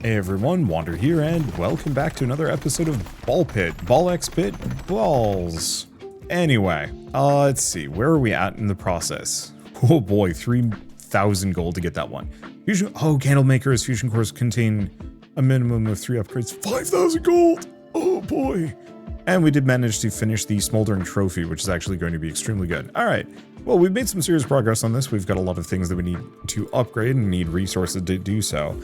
Hey everyone, Wander here, and welcome back to another episode of Ball Pit. Ball X Pit Balls. Anyway, let's see, where are we at in the process? Oh boy, 3,000 gold to get that one. Fusion, candle makers, fusion cores contain a minimum of 3 upgrades. 5,000 gold! Oh boy. And we did manage to finish the smoldering trophy, which is actually going to be extremely good. Alright, well, we've made some serious progress on this. We've got a lot of things that we need to upgrade and need resources to do so.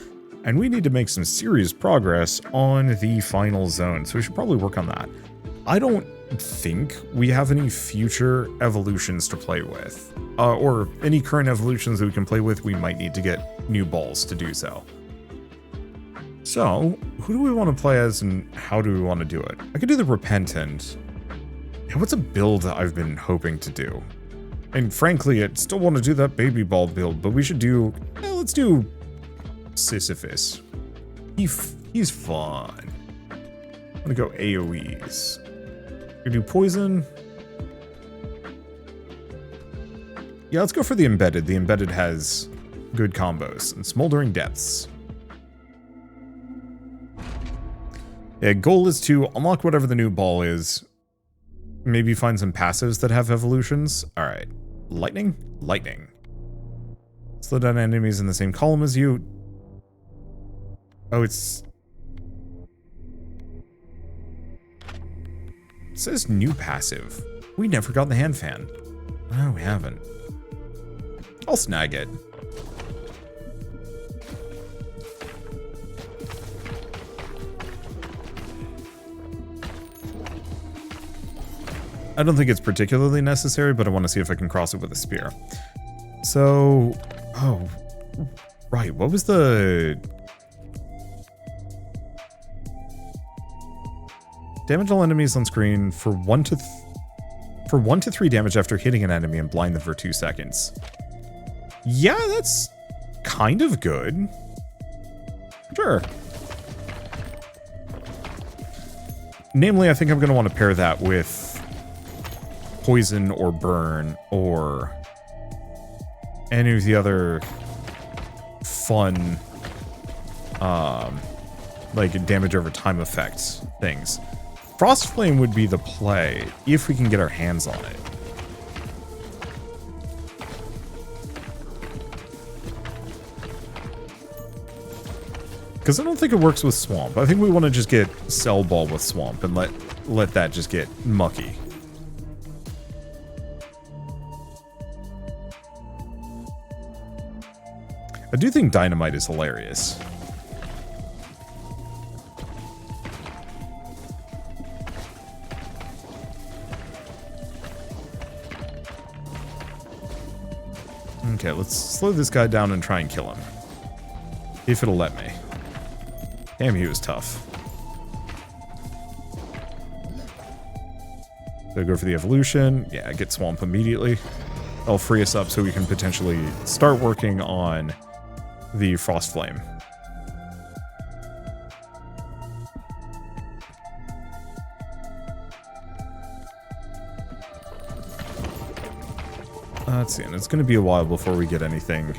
And we need to make some serious progress on the final zone, so we should probably work on that. I don't think we have any future evolutions to play with. Or any current evolutions that we can play with, we might need to get new balls to do so. So, who do we want to play as and how do we want to do it? I could do the Repentant. Yeah, what's a build that I've been hoping to do? And frankly, I still want to do that baby ball build, but we should do... let's do... Sisyphus. He's fun. I'm gonna go AoEs. We do poison. Yeah, let's go for the embedded. The embedded has good combos. And smoldering depths. Yeah, goal is to unlock whatever the new ball is. Maybe find some passives that have evolutions. Alright. Lightning? Lightning. Slow down enemies in the same column as you. Oh, it says new passive. We never got the hand fan. No, we haven't. I'll snag it. I don't think it's particularly necessary, but I want to see if I can cross it with a spear. So, oh, right. What was the... Damage all enemies on screen for 1 to 3 damage after hitting an enemy and blind them for 2 seconds. Yeah, that's kind of good. Sure. Namely, I think I'm going to want to pair that with poison or burn or any of the other fun like damage over time effects things. Frostflame would be the play, if we can get our hands on it. Because I don't think it works with Swamp. I think we want to just get Cell Ball with Swamp and let that just get mucky. I do think Dynamite is hilarious. Okay, let's slow this guy down and try and kill him. If it'll let me. Damn, he was tough. So go for the evolution. Yeah, get Swamp immediately. That'll free us up so we can potentially start working on the Frostflame. Let's see, and it's going to be a while before we get anything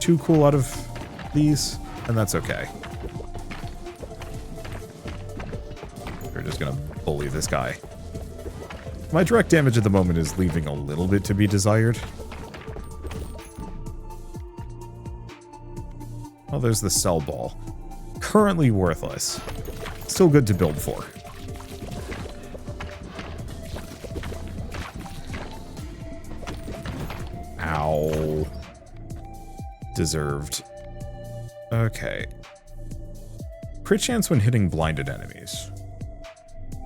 too cool out of these, and that's okay. We're just going to bully this guy. My direct damage at the moment is leaving a little bit to be desired. Oh, there's the Cell Ball. Currently worthless. Still good to build for. Ow. Deserved. Okay. Crit chance when hitting blinded enemies.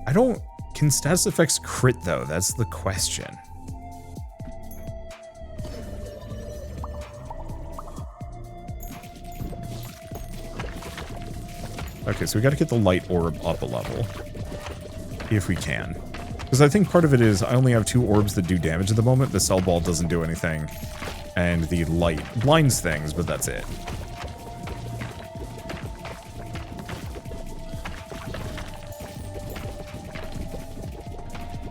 I don't... Can status effects crit, though? That's the question. Okay, so we gotta get the light orb up a level. If we can. Because I think part of it is I only have 2 orbs that do damage at the moment. The Cell Ball doesn't do anything. And the light blinds things, but that's it.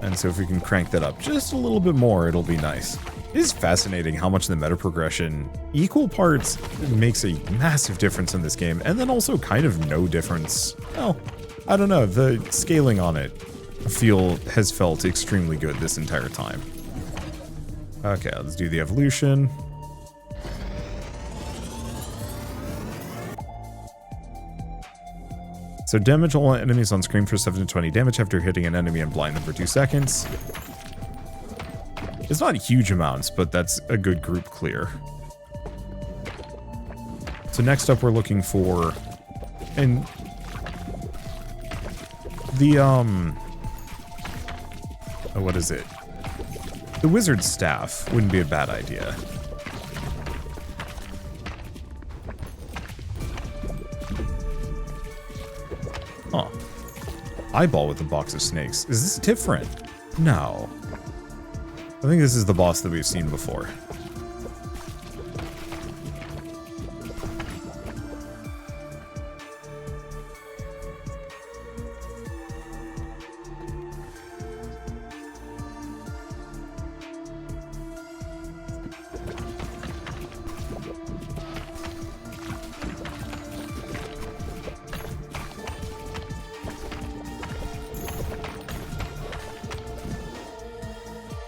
And so if we can crank that up just a little bit more, it'll be nice. It is fascinating how much the meta progression, equal parts, makes a massive difference in this game, and then also kind of no difference. Well, I don't know, the scaling on it has felt extremely good this entire time. Okay, let's do the evolution. So damage all enemies on screen for 7 to 20 damage after hitting an enemy and blind them for 2 seconds. It's not huge amounts, but that's a good group clear. So next up we're looking for... And... The, oh, what is it? The wizard's staff wouldn't be a bad idea. Huh. Eyeball with a box of snakes. Is this different? No. I think this is the boss that we've seen before.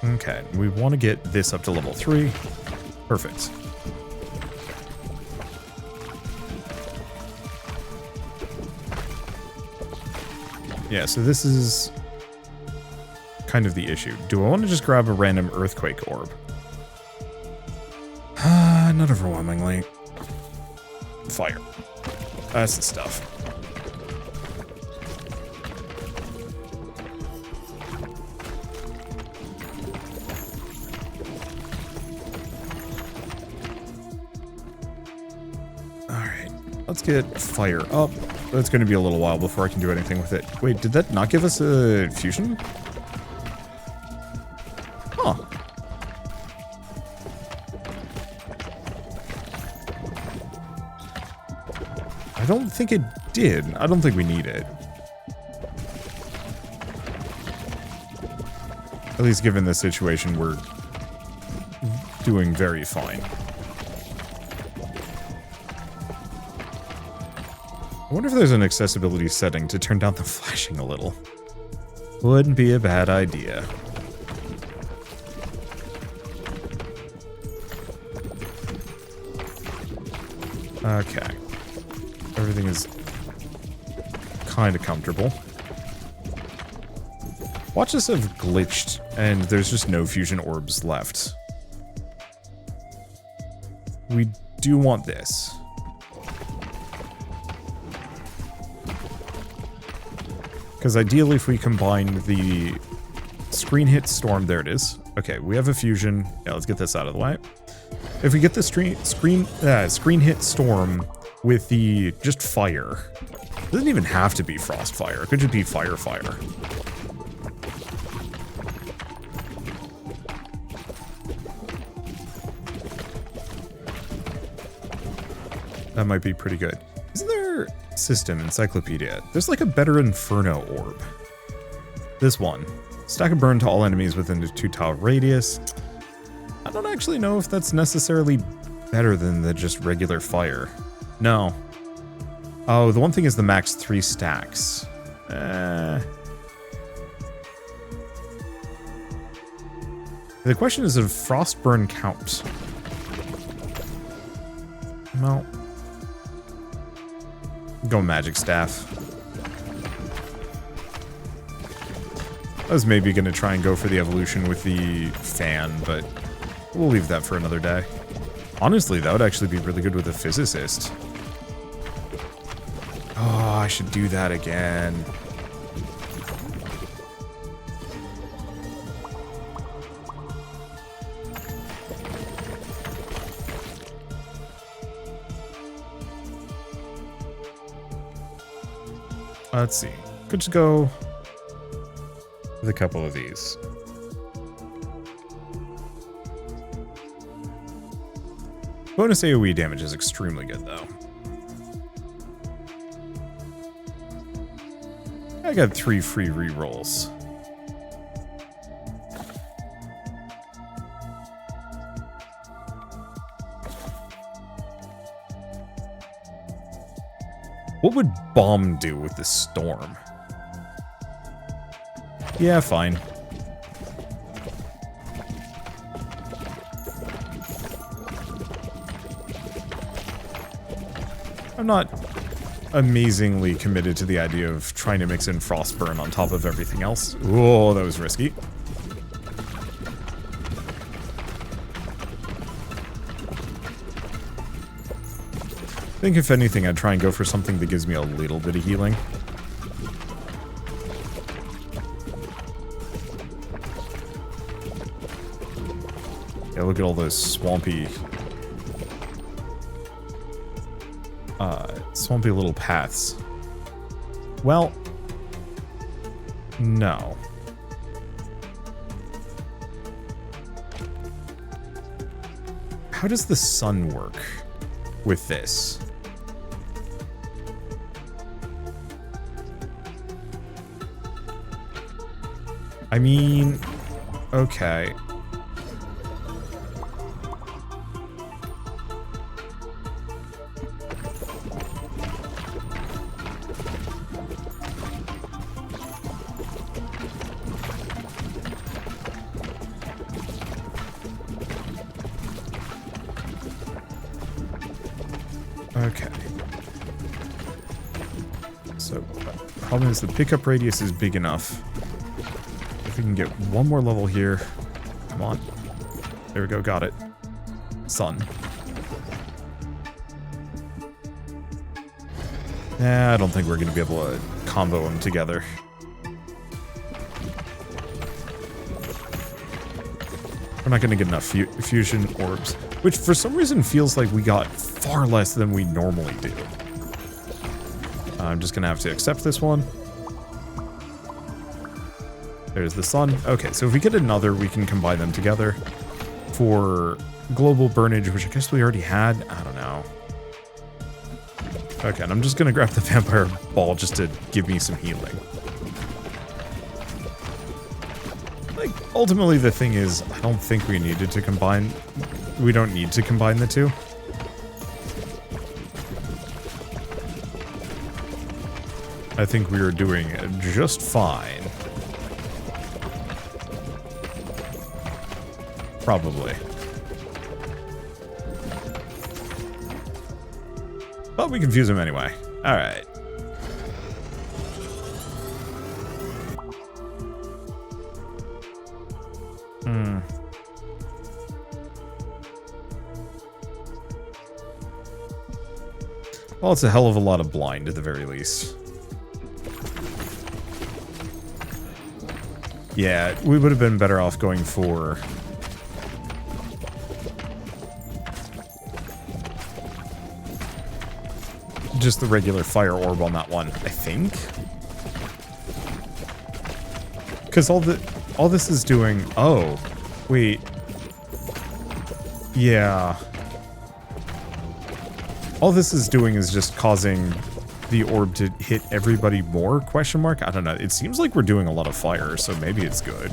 Okay, we want to get this up to level 3. Perfect. Yeah, so this is kind of the issue. Do I want to just grab a random earthquake orb? Not overwhelmingly. Fire. That's the stuff. Let's get fire up. It's going to be a little while before I can do anything with it. Wait, did that not give us a fusion? Huh. I don't think it did. I don't think we need it. At least given the situation, we're doing very fine. I wonder if there's an accessibility setting to turn down the flashing a little. Wouldn't be a bad idea. Okay. Everything is kind of comfortable. Watches have glitched, and there's just no fusion orbs left. We do want this. Because ideally, if we combine the screen hit storm, there it is. Okay, we have a fusion. Yeah, let's get this out of the way. If we get the screen hit storm with the just fire, it doesn't even have to be frost fire. It could just be fire. That might be pretty good. Isn't there system encyclopedia? There's like a better inferno orb. This one. Stack a burn to all enemies within a 2-tile radius. I don't actually know if that's necessarily better than the just regular fire. No. Oh, the one thing is the max 3 stacks. The question is, does Frostburn count? No. Go magic staff. I was maybe going to try and go for the evolution with the fan, but we'll leave that for another day. Honestly, that would actually be really good with a physicist. Oh, I should do that again. Let's see. Could just go with a couple of these. Bonus AoE damage is extremely good, though. I got 3 free rerolls. What would bomb do with the storm? Yeah, fine. I'm not amazingly committed to the idea of trying to mix in Frostburn on top of everything else. Whoa, that was risky. I think if anything, I'd try and go for something that gives me a little bit of healing. Yeah, look at all those swampy little paths. Well, no. How does the sun work with this? I mean, okay. Okay. So, problem is the pickup radius is big enough. If we can get one more level here. Come on. There we go, got it. Sun. Nah, I don't think we're going to be able to combo them together. We're not going to get enough fusion orbs, which for some reason feels like we got far less than we normally do. I'm just going to have to accept this one. There's the sun. Okay, so if we get another, we can combine them together. For global burnage, which I guess we already had. I don't know. Okay, and I'm just going to grab the vampire ball just to give me some healing. Like, ultimately the thing is, I don't think we needed to combine... We don't need to combine the two. I think we were doing just fine. Probably. But we confuse him anyway. Alright. Well, it's a hell of a lot of blind at the very least. Yeah, we would have been better off going for... just the regular fire orb on that one, I think. Because all this is doing... Oh, wait. Yeah. All this is doing is just causing the orb to hit everybody more, question mark? I don't know. It seems like we're doing a lot of fire, so maybe it's good.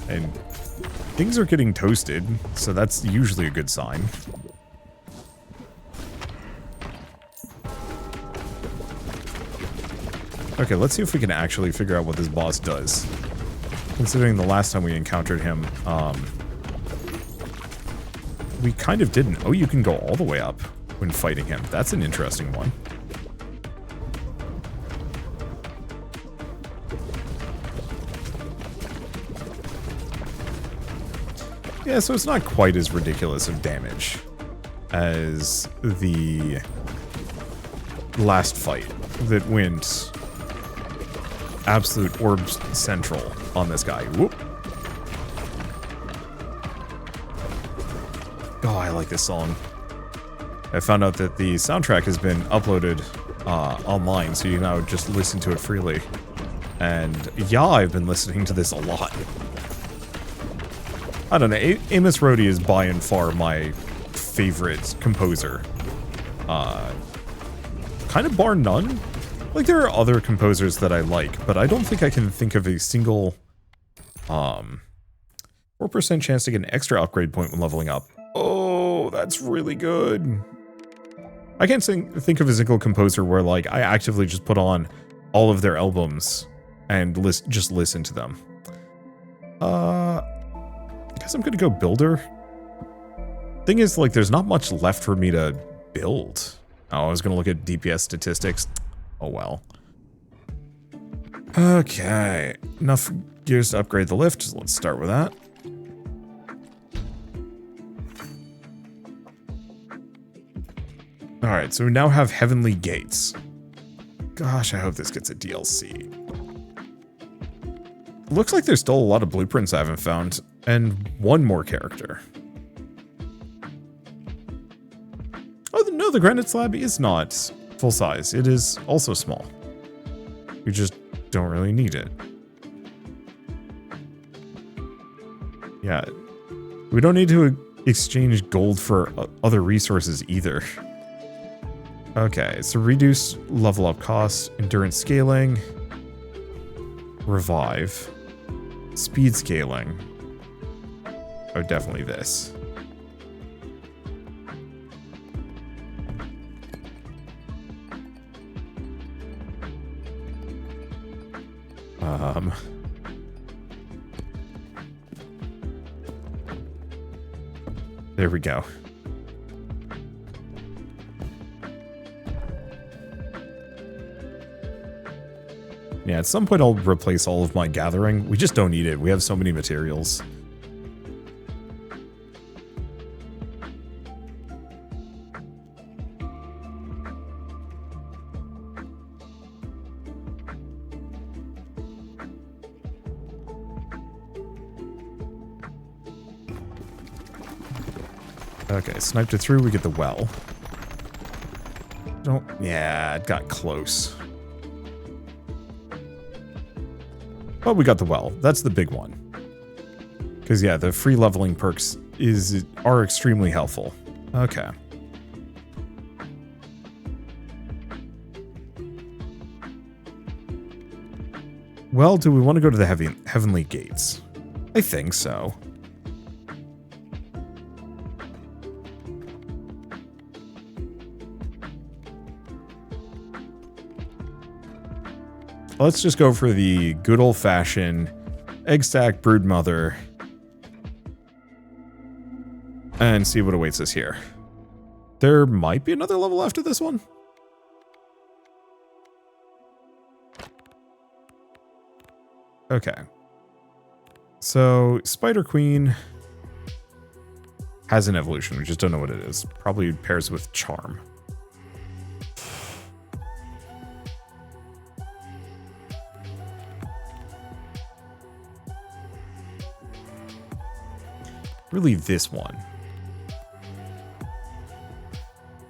And things are getting toasted, so that's usually a good sign. Okay, let's see if we can actually figure out what this boss does. Considering the last time we encountered him, we kind of didn't. Oh, you can go all the way up when fighting him. That's an interesting one. Yeah, so it's not quite as ridiculous of damage as the last fight that went absolute orbs central on this guy. Whoop. Oh, I like this song. I found out that the soundtrack has been uploaded online, so you can now just listen to it freely. And yeah, I've been listening to this a lot. I don't know, Amos Rohde is by and far my favorite composer. Kind of bar none. Like, there are other composers that I like, but I don't think I can think of a single 4% chance to get an extra upgrade point when leveling up. Oh, that's really good. I can't think of a single composer where, like, I actively just put on all of their albums and just listen to them. I guess I'm gonna go builder. Thing is, like, there's not much left for me to build. Oh, I was gonna look at DPS statistics. Oh well. Okay, enough gears to upgrade the lift, so let's start with that. Alright, so we now have Heavenly Gates. Gosh, I hope this gets a DLC. Looks like there's still a lot of blueprints I haven't found, and one more character. Oh, no, the granite slab is not full size. It is also small. We just don't really need it. Yeah, we don't need to exchange gold for other resources either. Okay, so reduce level up cost, endurance scaling, revive, speed scaling. Oh, definitely this. There we go. Yeah, at some point I'll replace all of my gathering. We just don't need it. We have so many materials. Okay, sniped it through, we get the well. Don't... yeah, it got close. But we got the well. That's the big one. Because, yeah, the free leveling perks are extremely helpful. Okay. Well, do we want to go to the Heavenly Gates? I think so. Let's just go for the good old-fashioned egg stack brood mother and see what awaits us here. There might be another level after this one. Okay. So, Spider Queen has an evolution. We just don't know what it is. Probably pairs with Charm. Really, this one.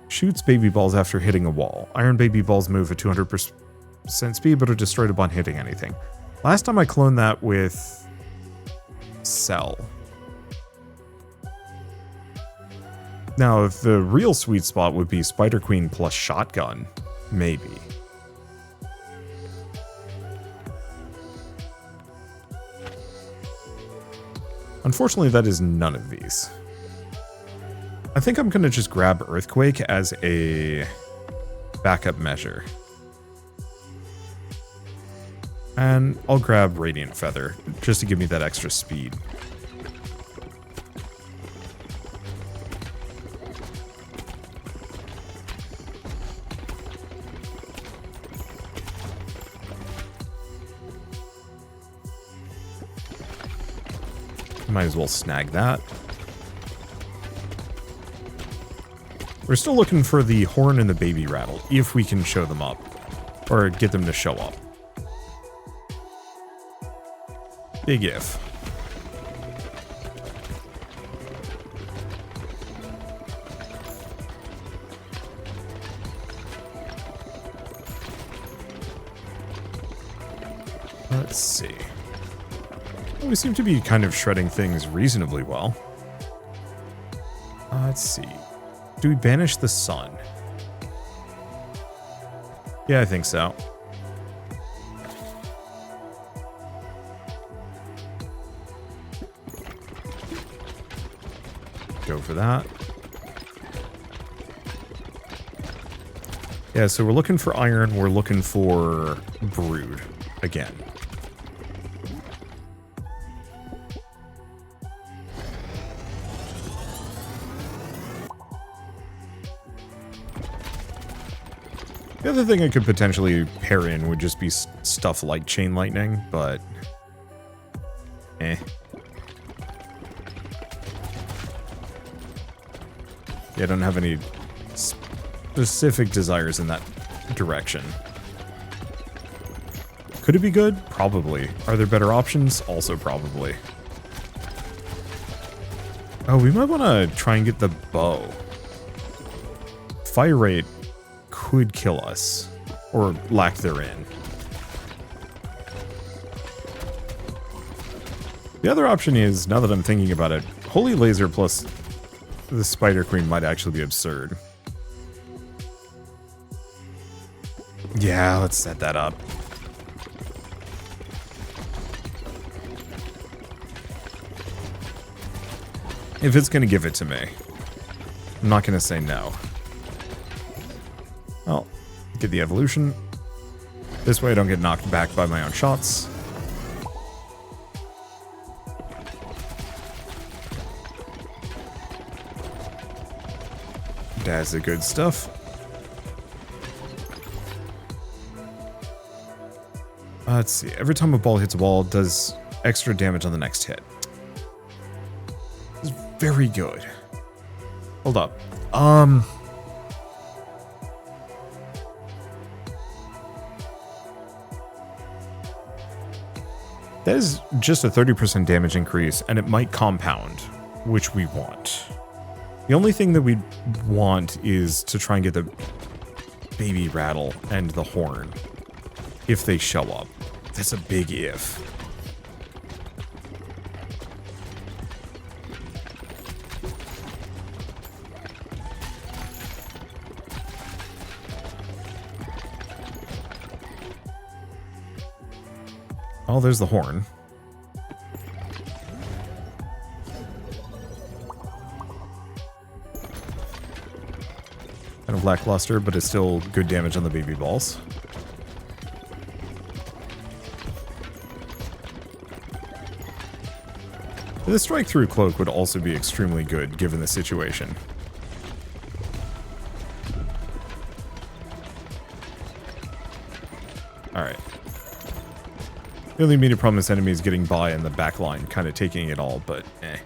Shoots baby balls after hitting a wall. Iron baby balls move at 200% speed, but are destroyed upon hitting anything. Last time I cloned that with Cell. Now, if the real sweet spot would be Spider Queen plus Shotgun, maybe. Unfortunately, that is none of these. I think I'm going to just grab Earthquake as a backup measure. And I'll grab Radiant Feather, just to give me that extra speed. Might as well snag that. We're still looking for the horn and the baby rattle, if we can show them up. Or get them to show up. Big if. Let's see. We seem to be kind of shredding things reasonably well. Let's see. Do we banish the sun? Yeah, I think so. Go for that. Yeah, so we're looking for iron. We're looking for brood again. The other thing I could potentially pair in would just be stuff like chain lightning, but eh. Yeah, I don't have any specific desires in that direction. Could it be good? Probably. Are there better options? Also probably. Oh, we might want to try and get the bow. Fire rate could kill us, or lack therein. The other option is, now that I'm thinking about it, Holy Laser plus the Spider Queen might actually be absurd. Yeah, let's set that up. If it's gonna give it to me, I'm not gonna say no. Well, get the evolution. This way I don't get knocked back by my own shots. That's the good stuff. Let's see. Every time a ball hits a wall, it does extra damage on the next hit. It's very good. Hold up. That is just a 30% damage increase, and it might compound, which we want. The only thing that we want is to try and get the baby rattle and the horn, if they show up. That's a big if. Oh, there's the horn. Kind of lackluster, but it's still good damage on the baby balls. The strike through cloak would also be extremely good given the situation. Alright. The only immediate problem is enemies getting by in the back line, kind of taking it all, but eh.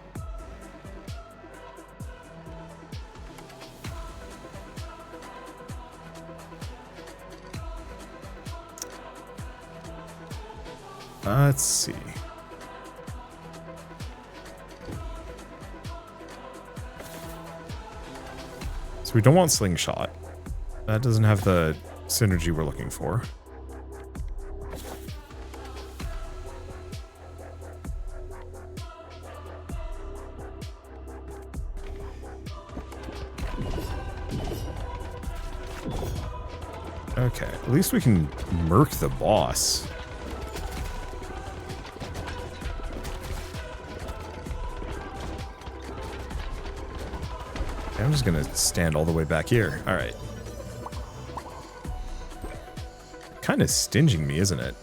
Let's see. So we don't want slingshot. That doesn't have the synergy we're looking for. Okay, at least we can murk the boss. I'm just gonna stand all the way back here. Alright. Kind of stinging me, isn't it?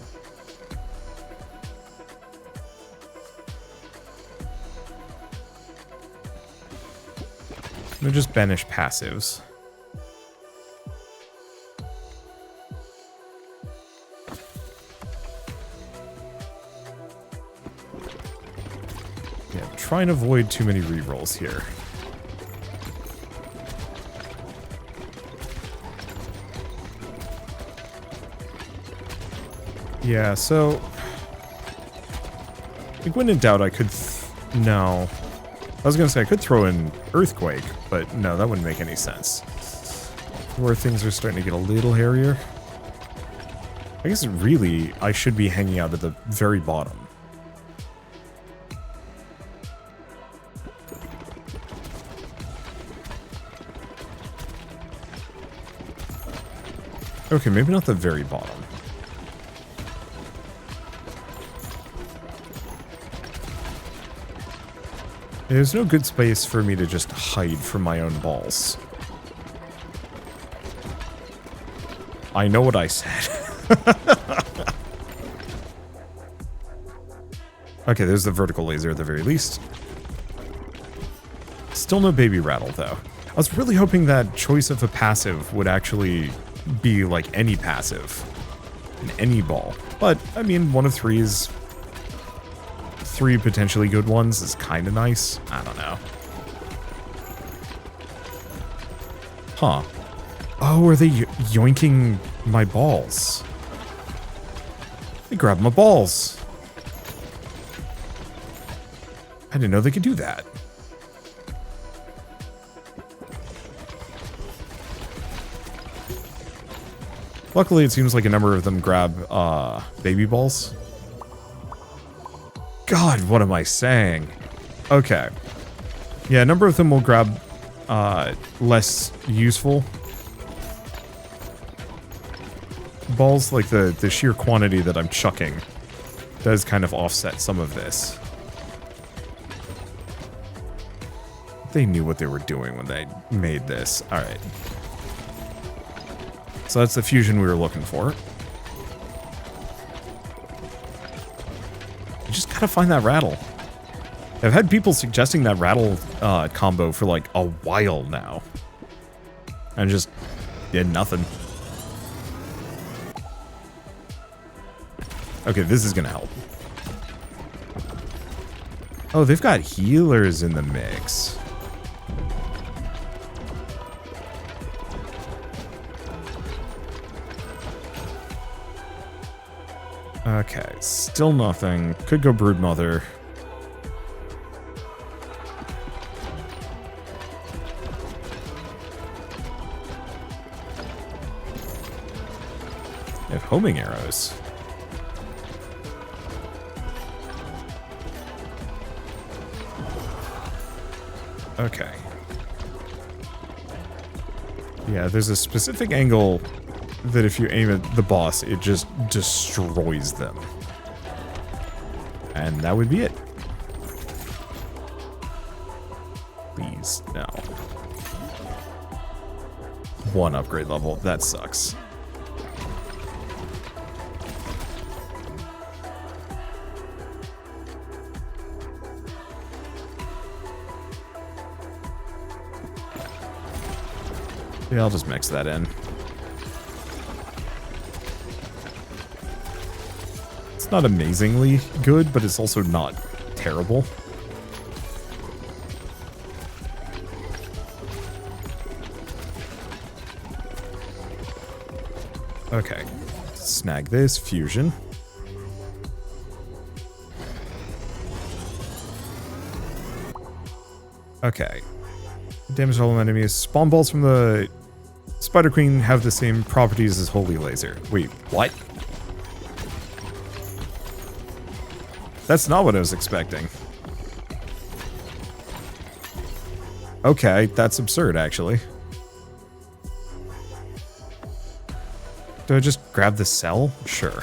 I'm gonna just banish passives. Yeah, try and avoid too many rerolls here. Yeah, so like when in doubt, I could no. I was gonna say I could throw in Earthquake, but no, that wouldn't make any sense. Where things are starting to get a little hairier. I guess really I should be hanging out at the very bottom. Okay, maybe not the very bottom. There's no good space for me to just hide from my own balls. I know what I said. Okay, there's the vertical laser at the very least. Still no baby rattle, though. I was really hoping that choice of a passive would actually be like any passive in any ball. But, I mean, one of three is... 3 potentially good ones is kind of nice. I don't know. Huh. Oh, are they yoinking my balls? They grabbed my balls. I didn't know they could do that. Luckily, it seems like a number of them grab baby balls. God, what am I saying? Okay. Yeah, a number of them will grab less useful balls, like the sheer quantity that I'm chucking does kind of offset some of this. They knew what they were doing when they made this. Alright. So that's the fusion we were looking for. You just gotta find that rattle. I've had people suggesting that rattle combo for like a while now. And just did nothing. Okay, this is gonna help. Oh, they've got healers in the mix. Okay, still nothing. Could go Broodmother. They have homing arrows. Okay. Yeah, there's a specific angle that if you aim at the boss, it just destroys them. And that would be it. Please, no. 1 upgrade level, that sucks. Yeah, I'll just mix that in. It's not amazingly good, but it's also not terrible. Okay. Snag this. Fusion. Okay. Damage all enemies. Spawn balls from the Spider Queen have the same properties as Holy Laser. Wait, what? That's not what I was expecting. Okay, that's absurd, actually. Do I just grab the cell? Sure.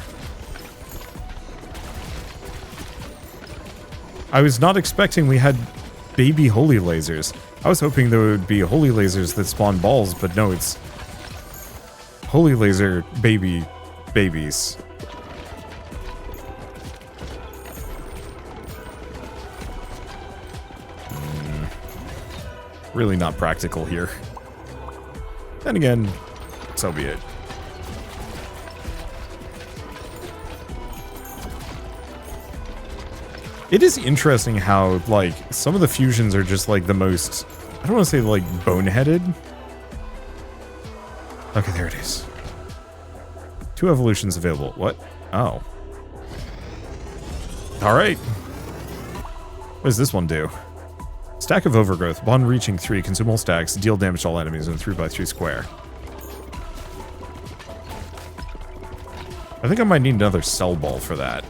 I was not expecting we had baby holy lasers. I was hoping there would be holy lasers that spawn balls, but no, it's holy laser babies. Really not practical here. Then again, so be it. It is interesting how, like, some of the fusions are just, like, the most... I don't want to say, like, boneheaded. Okay, there it is. 2 evolutions available. What? Oh. Alright. What does this one do? Stack of Overgrowth. Upon reaching 3, consume all stacks, deal damage to all enemies in a 3x3 square. I think I might need another cell ball for that.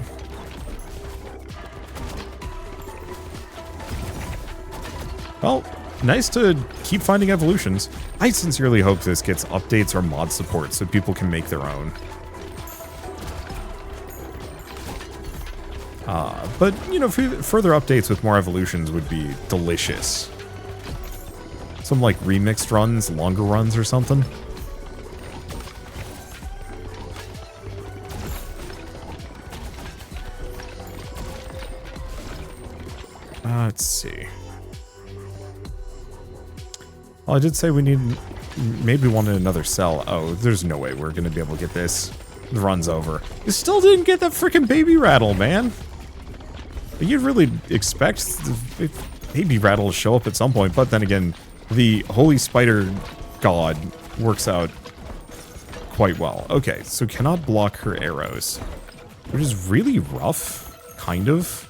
Well, nice to keep finding evolutions. I sincerely hope this gets updates or mod support so people can make their own. But, you know, further updates with more evolutions would be delicious. Some, like, remixed runs, longer runs or something. Let's see. Well, I did say we maybe wanted another cell. Oh, there's no way we're going to be able to get this. The run's over. You still didn't get that freaking baby rattle, man. You'd really expect the baby rattle to show up at some point, but then again, the holy spider god works out quite well. Okay, so cannot block her arrows, which is really rough, kind of.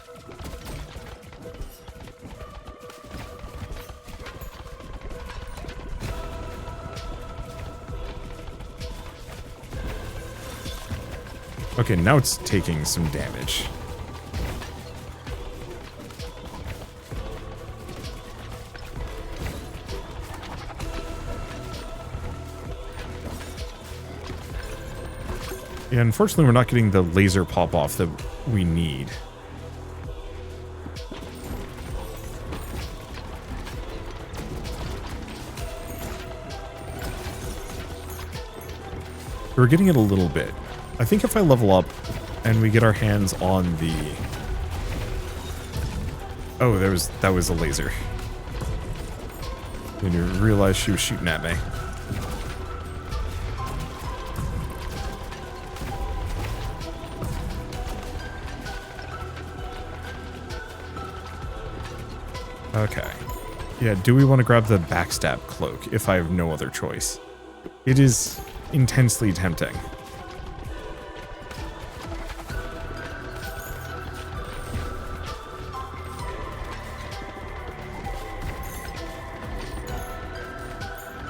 Okay, now it's taking some damage. Yeah, unfortunately we're not getting the laser pop-off that we need. We're getting it a little bit. I think if I level up and we get our hands on the... Oh, that was a laser. Didn't realize she was shooting at me. Okay. Yeah, do we want to grab the backstab cloak if I have no other choice? It is intensely tempting.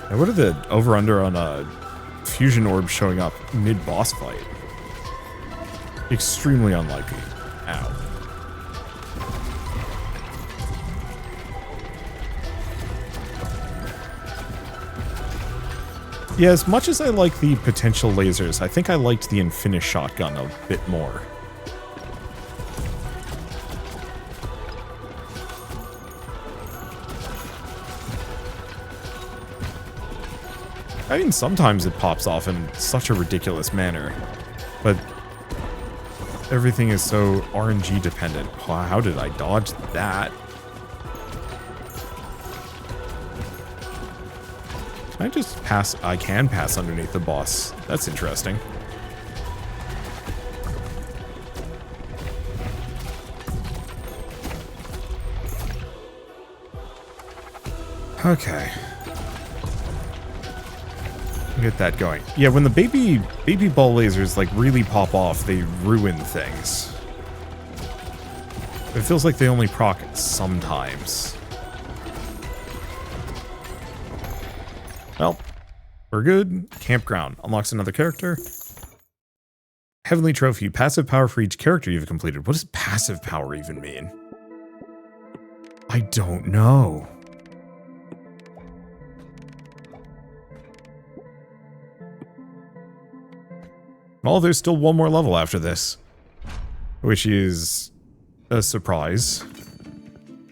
Now, what are the over-under on a fusion orb showing up mid-boss fight? Extremely unlikely. Ow. Yeah, as much as I like the potential lasers, I think I liked the Infinish shotgun a bit more. I mean, sometimes it pops off in such a ridiculous manner, but everything is so RNG dependent. Wow, how did I dodge that? Can I just pass? I can pass underneath the boss. That's interesting. Okay. Get that going. Yeah, when the baby ball lasers like really pop off, they ruin things. It feels like they only proc sometimes. Well, we're good. Campground unlocks another character. Heavenly Trophy, passive power for each character you've completed. What does passive power even mean? I don't know. Well, there's still one more level after this, which is a surprise.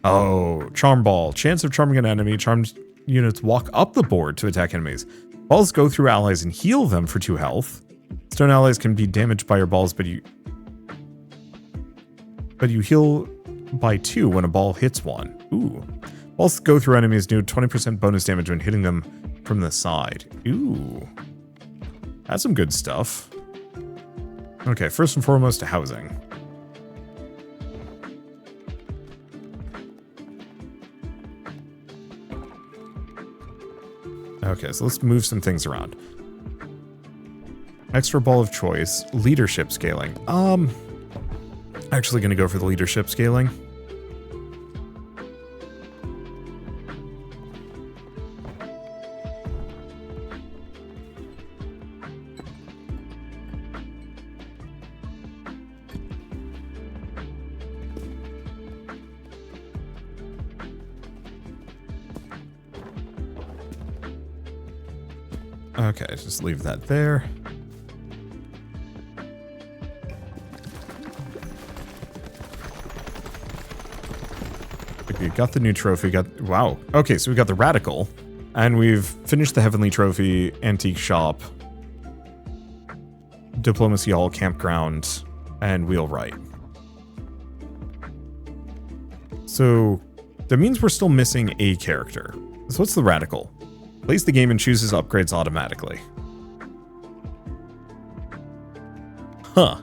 Oh, Charm Ball. Chance of charming an enemy. Charmed units walk up the board to attack enemies. Balls go through allies and heal them for 2 health. Stone allies can be damaged by your balls, but you heal by 2 when a ball hits one. Ooh. Balls go through enemies do 20% bonus damage when hitting them from the side. Ooh. That's some good stuff. Okay, first and foremost, housing. Okay, so let's move some things around. Extra ball of choice, leadership scaling. Actually gonna go for the leadership scaling. Okay, just leave that there. Okay, got the new trophy, wow. Okay, so we got the Radical, and we've finished the Heavenly Trophy, Antique Shop, Diplomacy Hall, Campground, and Wheelwright. So, that means we're still missing a character. So what's the Radical? Plays the game and chooses upgrades automatically. Huh.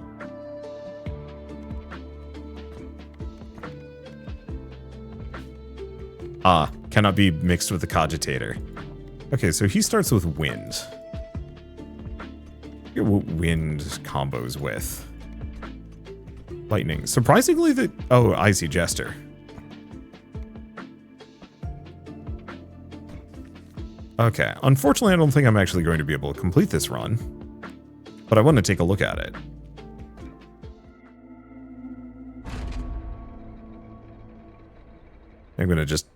Cannot be mixed with the Cogitator. Okay, so he starts with Wind. Look at what Wind combos with. Lightning. Surprisingly, oh, Icy Jester. Okay, unfortunately, I don't think I'm actually going to be able to complete this run, but I want to take a look at it. I'm going to just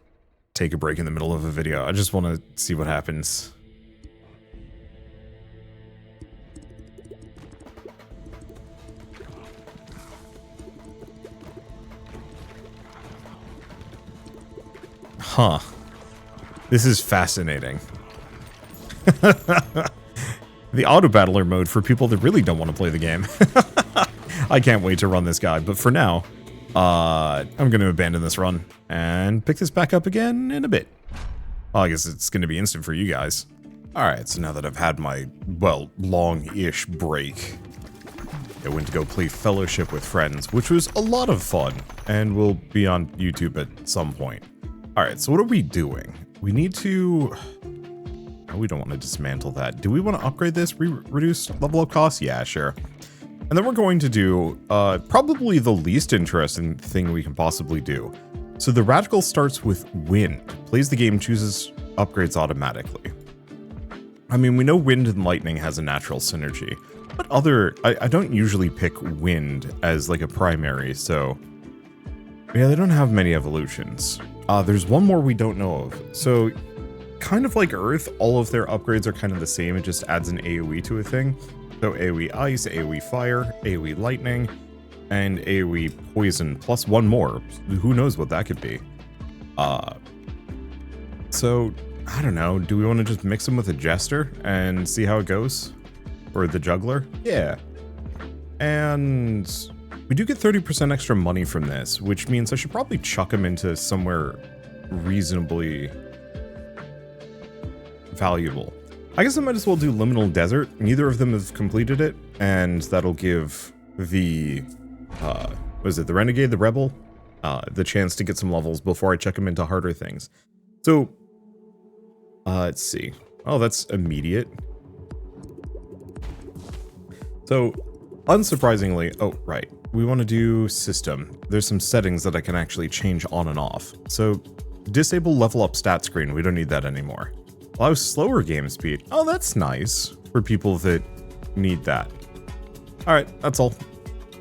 take a break in the middle of a video. I just want to see what happens. Huh. This is fascinating. The auto-battler mode for people that really don't want to play the game. I can't wait to run this guy, but for now, I'm going to abandon this run and pick this back up again in a bit. Well, I guess it's going to be instant for you guys. Alright, so now that I've had my, well, long-ish break, I went to go play Fellowship with Friends, which was a lot of fun, and will be on YouTube at some point. Alright, so what are we doing? We need to... Oh, we don't want to dismantle that. Do we want to upgrade this? Reduce level up costs? Yeah, sure. And then we're going to do probably the least interesting thing we can possibly do. So the Radical starts with Wind. Plays the game, chooses upgrades automatically. I mean, we know Wind and Lightning has a natural synergy. But I don't usually pick Wind as like a primary, so... Yeah, they don't have many evolutions. There's one more we don't know of. So, kind of like Earth, all of their upgrades are kind of the same. It just adds an AoE to a thing. So AoE Ice, AoE Fire, AoE Lightning, and AoE Poison, plus one more. Who knows what that could be. So, I don't know. Do we want to just mix them with a Jester and see how it goes? Or the Juggler? Yeah. And... we do get 30% extra money from this, which means I should probably chuck him into somewhere reasonably valuable. I guess I might as well do Liminal Desert. Neither of them have completed it, and that'll give the, was it the Renegade, the Rebel, the chance to get some levels before I check him into harder things. So, let's see. Oh, that's immediate. So, unsurprisingly, oh, right. We want to do system. There's some settings that I can actually change on and off. So, disable level up stat screen. We don't need that anymore. Allow slower game speed. Oh, that's nice for people that need that. Alright, that's all.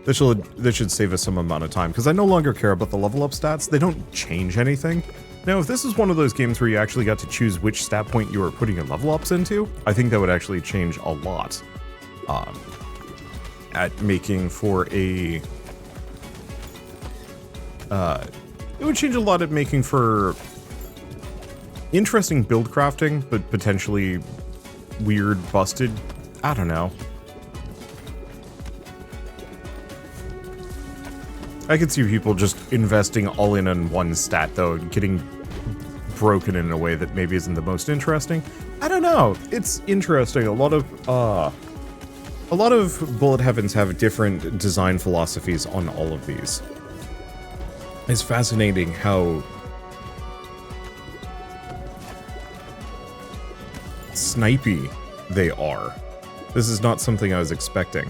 This should save us some amount of time, because I no longer care about the level up stats. They don't change anything. Now, if this is one of those games where you actually got to choose which stat point you were putting your level ups into, I think that would actually change a lot. At making for a... it would change a lot at making for interesting build crafting, but potentially weird, busted. I don't know. I could see people just investing all in on one stat, though, and getting broken in a way that maybe isn't the most interesting. I don't know. It's interesting. A lot of Bullet Heavens have different design philosophies on all of these. It's fascinating how snipey they are. This is not something I was expecting.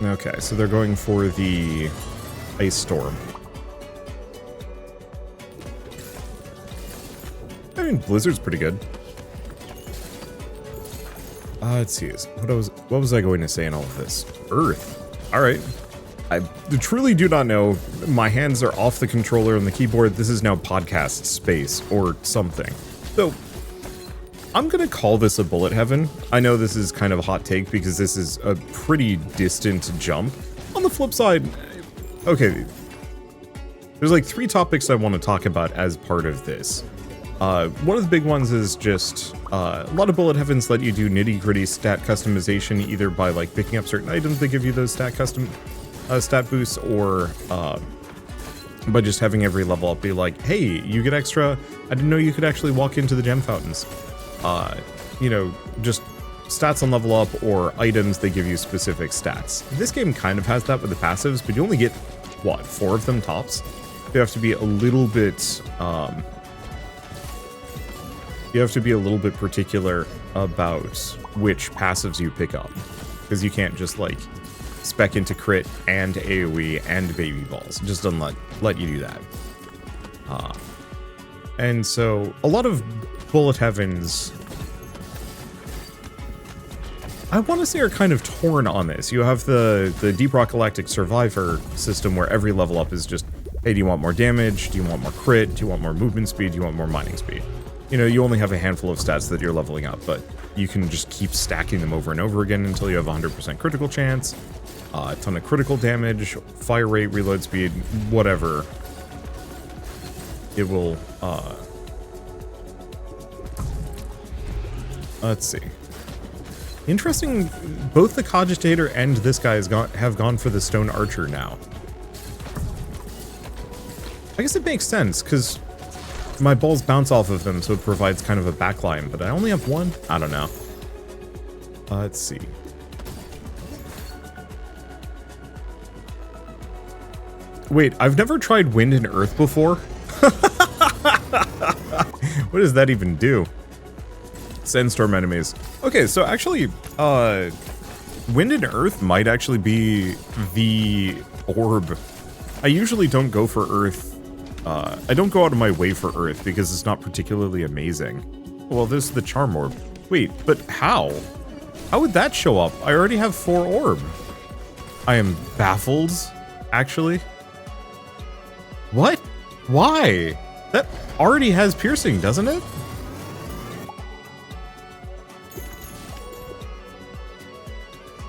Okay, so they're going for the Ice Storm. I mean, Blizzard's pretty good. Let's see. What was I going to say in all of this? Earth. Alright. I truly do not know. My hands are off the controller and the keyboard. This is now podcast space or something. So, I'm going to call this a Bullet Heaven. I know this is kind of a hot take because this is a pretty distant jump. On the flip side, okay, there's like 3 topics I want to talk about as part of this. One of the big ones is just a lot of bullet heavens let you do nitty-gritty stat customization, either by like picking up certain items that give you those stat boosts, or by just having every level up be like, hey, you get extra. I didn't know you could actually walk into the gem fountains. You know, just stats on level up or items that give you specific stats. This game kind of has that with the passives, but you only get, what, 4 of them tops? You have to be a little bit, particular about which passives you pick up, because you can't just like spec into crit and AoE and baby balls. It just doesn't let you do that. And so a lot of bullet heavens, I want to say, are kind of torn on this. You have the Deep Rock Galactic Survivor system where every level up is just, hey, do you want more damage? Do you want more crit? Do you want more movement speed? Do you want more mining speed? You know, you only have a handful of stats that you're leveling up, but you can just keep stacking them over and over again until you have 100% critical chance, a ton of critical damage, fire rate, reload speed, whatever. It will, let's see. Interesting, both the Cogitator and this guy have gone for the Stone Archer now. I guess it makes sense, because my balls bounce off of them, so it provides kind of a backline, but I only have 1? I don't know. Let's see. Wait, I've never tried Wind and Earth before? What does that even do? Sandstorm enemies. Okay, so actually, Wind and Earth might actually be the orb. I usually don't go for Earth. I don't go out of my way for Earth because it's not particularly amazing. Well, there's the Charm Orb. Wait, but how? How would that show up? I already have 4 orb. I am baffled, actually. What? Why? That already has piercing, doesn't it?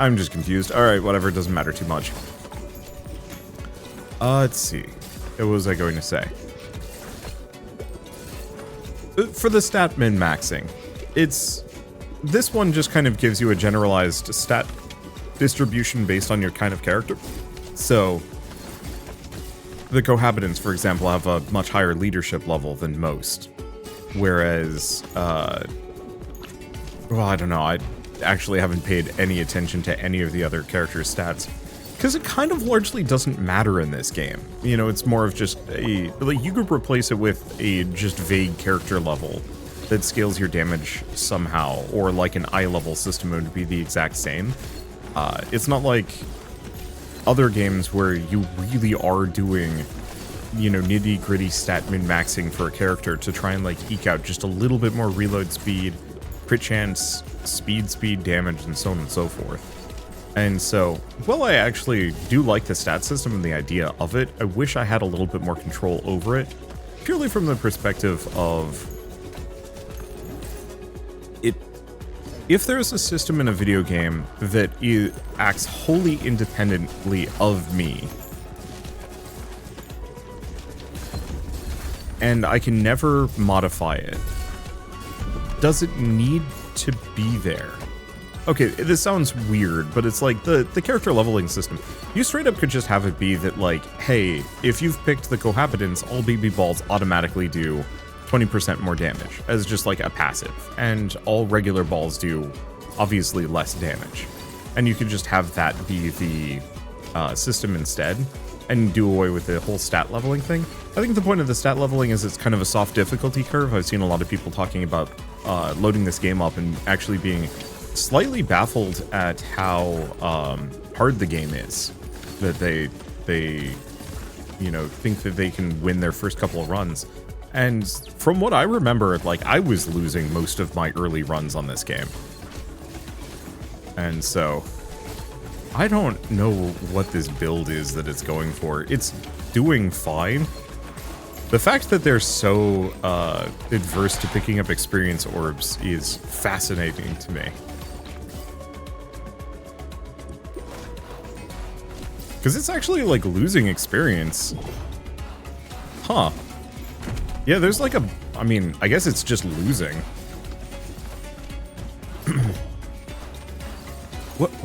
I'm just confused. Alright, whatever, it doesn't matter too much. Let's see. What was I going to say? For the stat min-maxing, this one just kind of gives you a generalized stat distribution based on your kind of character. So, the Cohabitants, for example, have a much higher leadership level than most. Whereas, well, I don't know, I actually haven't paid any attention to any of the other characters' stats. Because it kind of largely doesn't matter in this game. You know, it's more of just a, like, you could replace it with a just vague character level that scales your damage somehow, or like an eye level system would be the exact same. It's not like other games where you really are doing, you know, nitty gritty stat min-maxing for a character to try and like eke out just a little bit more reload speed, crit chance, speed, damage, and so on and so forth. And so, while I actually do like the stat system and the idea of it, I wish I had a little bit more control over it, purely from the perspective of it. If there's a system in a video game that acts wholly independently of me, and I can never modify it, does it need to be there? Okay, this sounds weird, but it's like the character leveling system. You straight up could just have it be that, like, hey, if you've picked the Cohabitants, all BB balls automatically do 20% more damage as just like a passive, and all regular balls do obviously less damage. And you could just have that be the system instead, and do away with the whole stat leveling thing. I think the point of the stat leveling is it's kind of a soft difficulty curve. I've seen a lot of people talking about loading this game up and actually being slightly baffled at how hard the game is. That they you know, think that they can win their first couple of runs. And from what I remember, like, I was losing most of my early runs on this game. And so, I don't know what this build is that it's going for. It's doing fine. The fact that they're so adverse to picking up experience orbs is fascinating to me. Because it's actually, like, losing experience. Huh. Yeah, there's like a... I mean, I guess it's just losing.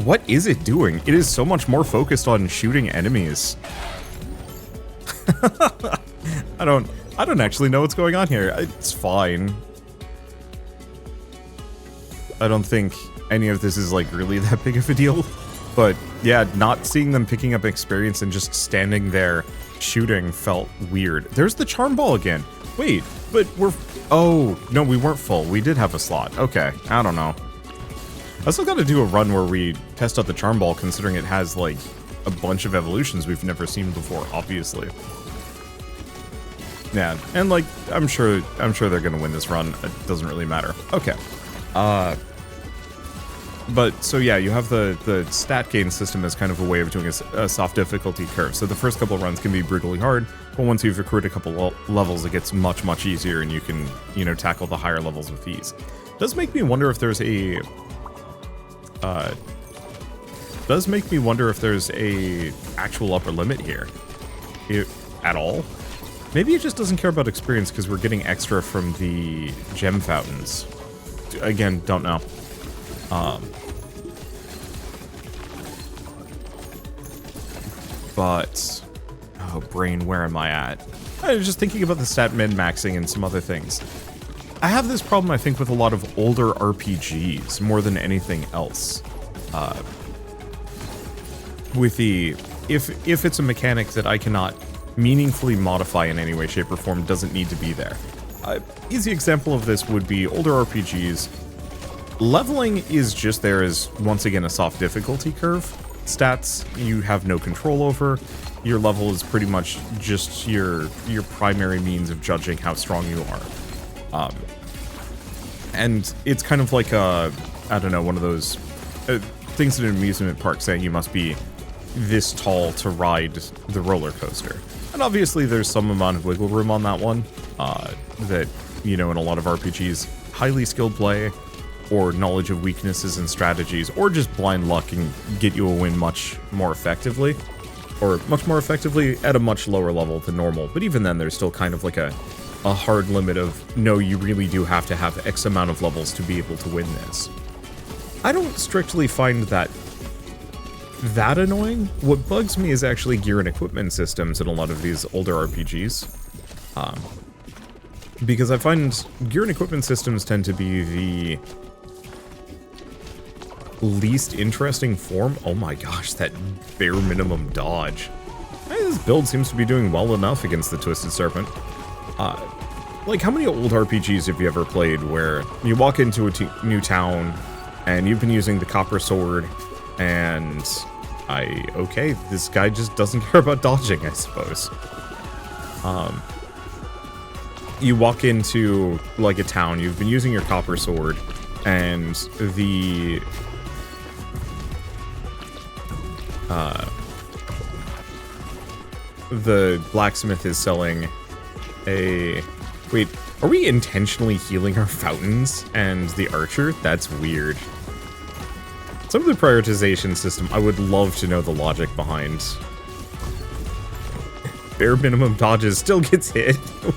What is it doing? It is so much more focused on shooting enemies. I don't actually know what's going on here. It's fine. I don't think any of this is like really that big of a deal. But yeah, not seeing them picking up experience and just standing there shooting felt weird. There's the charm ball again. Wait, but we're... Oh, no, we weren't full. We did have a slot. Okay, I don't know. I still gotta do a run where we test out the charm ball, considering it has, like, a bunch of evolutions we've never seen before, obviously. Yeah, and, like, I'm sure they're gonna win this run. It doesn't really matter. Okay. But, so yeah, you have the stat gain system as kind of a way of doing a soft difficulty curve. So the first couple of runs can be brutally hard, but once you've accrued a couple levels, it gets much, much easier, and you can, you know, tackle the higher levels with ease. Does make me wonder if there's a... actual upper limit here. At all? Maybe it just doesn't care about experience because we're getting extra from the gem fountains. Again, don't know. But... Oh, brain, where am I at? I was just thinking about the stat min-maxing and some other things. I have this problem, I think, with a lot of older RPGs, more than anything else. With the... If it's a mechanic that I cannot meaningfully modify in any way, shape, or form, doesn't need to be there. Easy example of this would be older RPGs. Leveling is just there as, once again, a soft difficulty curve. Stats, you have no control over. Your level is pretty much just your primary means of judging how strong you are. And it's kind of like a, I don't know, one of those things in an amusement park saying you must be this tall to ride the roller coaster. And obviously there's some amount of wiggle room on that one, that, you know, in a lot of RPGs, highly skilled play, or knowledge of weaknesses and strategies, or just blind luck can get you a win much more effectively. Or much more effectively at a much lower level than normal. But even then, there's still kind of like a hard limit of, no, you really do have to have X amount of levels to be able to win this. I don't strictly find that annoying. What bugs me is actually gear and equipment systems in a lot of these older RPGs. Because I find gear and equipment systems tend to be the least interesting form. Oh my gosh, that bare minimum dodge. This build seems to be doing well enough against the Twisted Serpent. Like, how many old RPGs have you ever played where you walk into a new town and you've been using the copper sword and okay, this guy just doesn't care about dodging, I suppose. You walk into, like, a town, you've been using your copper sword, and the blacksmith is selling a... Wait, are we intentionally healing our fountains and the archer? That's weird. Some of the prioritization system, I would love to know the logic behind. Bare minimum dodges still gets hit.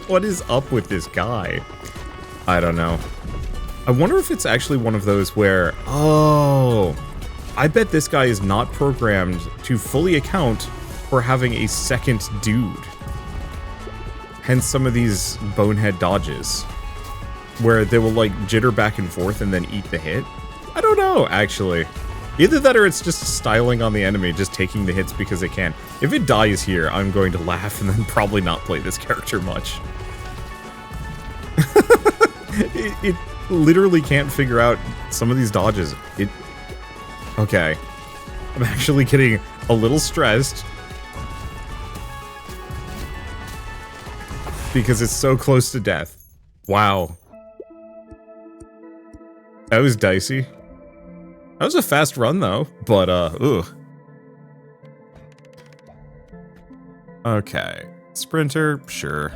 What is up with this guy? I don't know. I wonder if it's actually one of those where... Oh... I bet this guy is not programmed to fully account for having a second dude. Hence some of these bonehead dodges. Where they will, like, jitter back and forth and then eat the hit. I don't know, actually. Either that or it's just styling on the enemy, just taking the hits because it can. If it dies here, I'm going to laugh and then probably not play this character much. it literally can't figure out some of these dodges. Okay. I'm actually getting a little stressed. Because it's so close to death. Wow. That was dicey. That was a fast run, though, but, ugh. Okay. Sprinter, sure.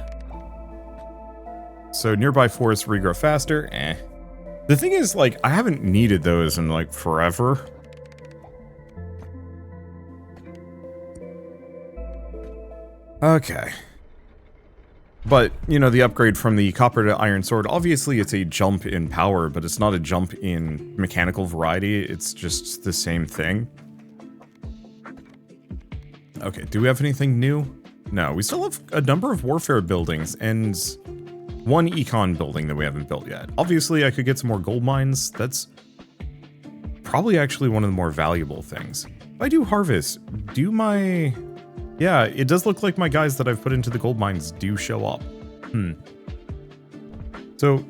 So nearby forests regrow faster, eh. The thing is, like, I haven't needed those in, like, forever. Okay. But, you know, the upgrade from the copper to iron sword, obviously it's a jump in power, but it's not a jump in mechanical variety. It's just the same thing. Okay, do we have anything new? No, we still have a number of warfare buildings and one econ building that we haven't built yet. Obviously, I could get some more gold mines. That's probably actually one of the more valuable things. If I do harvest, do my... Yeah, it does look like my guys that I've put into the gold mines do show up. So,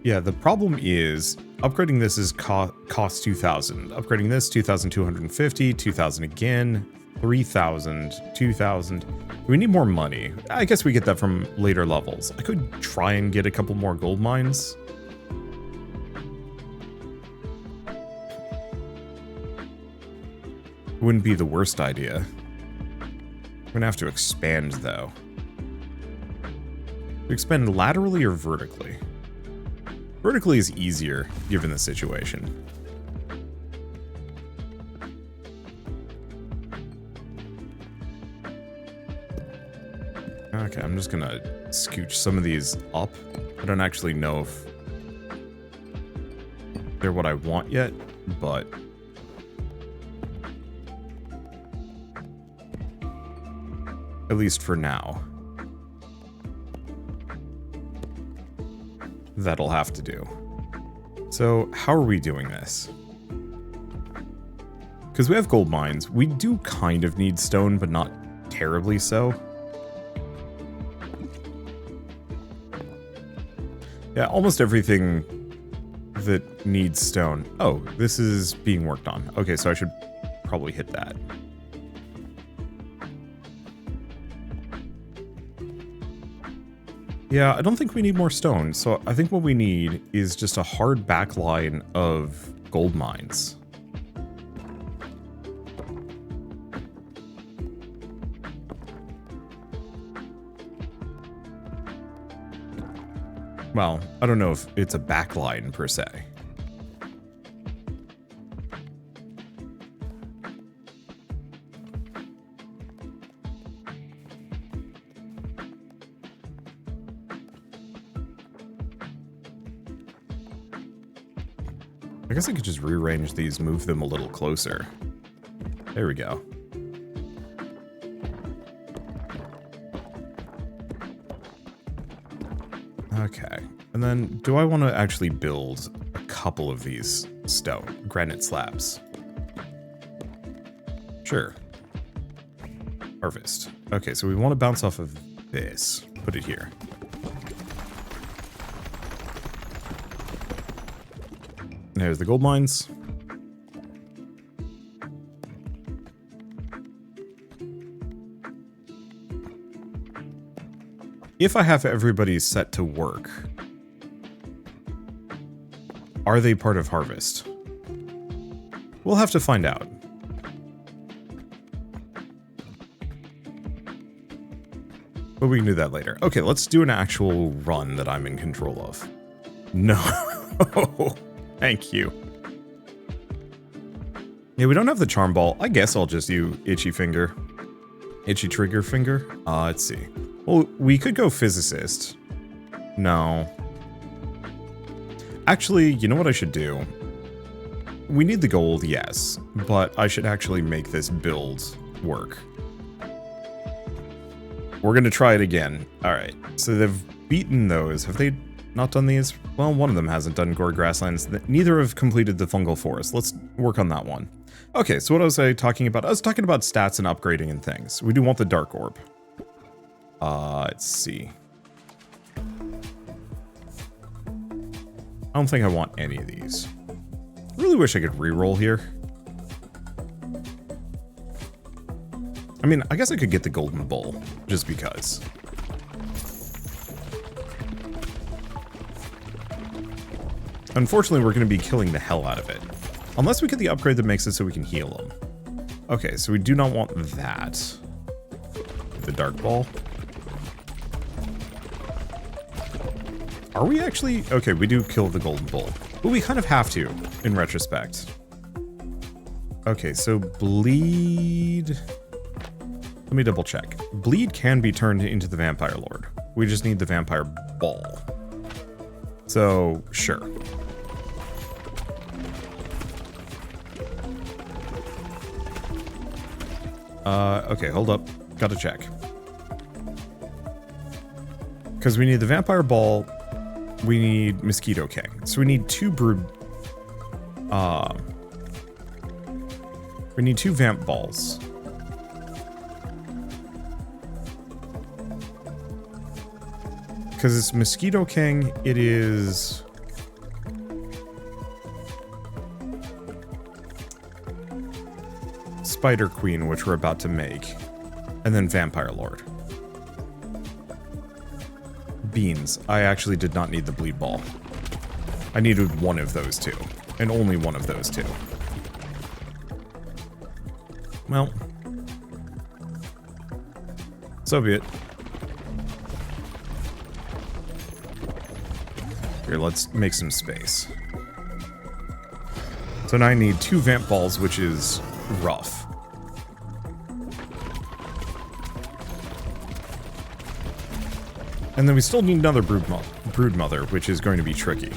yeah, the problem is upgrading this is cost 2,000. Upgrading this, 2,250, 2,000 again, 3,000, 2,000. We need more money. I guess we get that from later levels. I could try and get a couple more gold mines. Wouldn't be the worst idea. We're gonna have to expand, though. Expand laterally or vertically? Vertically is easier, given the situation. Okay, I'm just gonna scooch some of these up. I don't actually know if they're what I want yet, but... at least for now. That'll have to do. So, how are we doing this? Because we have gold mines. We do kind of need stone, but not terribly so. Yeah, almost everything that needs stone. Oh, this is being worked on. Okay, so I should probably hit that. Yeah, I don't think we need more stone, so I think what we need is just a hard backline of gold mines. Well, I don't know if it's a backline per se. I guess I could just rearrange these, move them a little closer. There we go. Okay, and then do I want to actually build a couple of these stone granite slabs? Sure. Harvest. Okay, so we want to bounce off of this. Put it here. There's the gold mines. If I have everybody set to work, are they part of harvest? We'll have to find out. But we can do that later. Okay, let's do an actual run that I'm in control of. No. Thank you. Yeah, we don't have the charm ball. I guess I'll just do itchy finger. Itchy trigger finger. Let's see. Well, we could go physicist. No. Actually, you know what I should do? We need the gold, yes. But I should actually make this build work. We're gonna try it again. Alright, so they've beaten those. Have they not done these? Well, one of them hasn't done Gore Grasslands. Neither have completed the Fungal Forest. Let's work on that one. Okay, so what was I talking about? I was talking about stats and upgrading and things. We do want the Dark Orb. Let's see. I don't think I want any of these. I really wish I could reroll here. I mean, I guess I could get the Golden Bull, just because. Unfortunately, we're going to be killing the hell out of it. Unless we get the upgrade that makes it so we can heal them. Okay, so we do not want that. The Dark Ball. Are we actually? Okay, we do kill the Golden Bull. But we kind of have to, in retrospect. Okay, so Bleed... Let me double check. Bleed can be turned into the Vampire Lord. We just need the vampire ball. So, sure. Okay, hold up. Gotta check. Because we need the vampire ball, we need Mosquito King. So we need two brood... we need 2 vamp balls. Because it's Mosquito King, it is... Spider Queen, which we're about to make. And then Vampire Lord. Beans. I actually did not need the bleed ball. I needed one of those 2. And only one of those 2. Well. So be it. Here, let's make some space. So now I need 2 vamp balls, which is rough. And then we still need another brood mother, which is going to be tricky.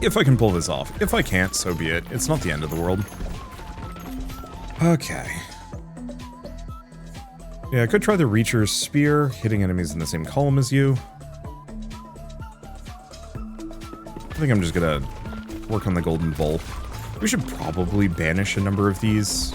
If I can pull this off. If I can't, so be it. It's not the end of the world. Okay. Yeah, I could try the Reacher's Spear, hitting enemies in the same column as you. I think I'm just gonna work on the Golden Bowl. We should probably banish a number of these.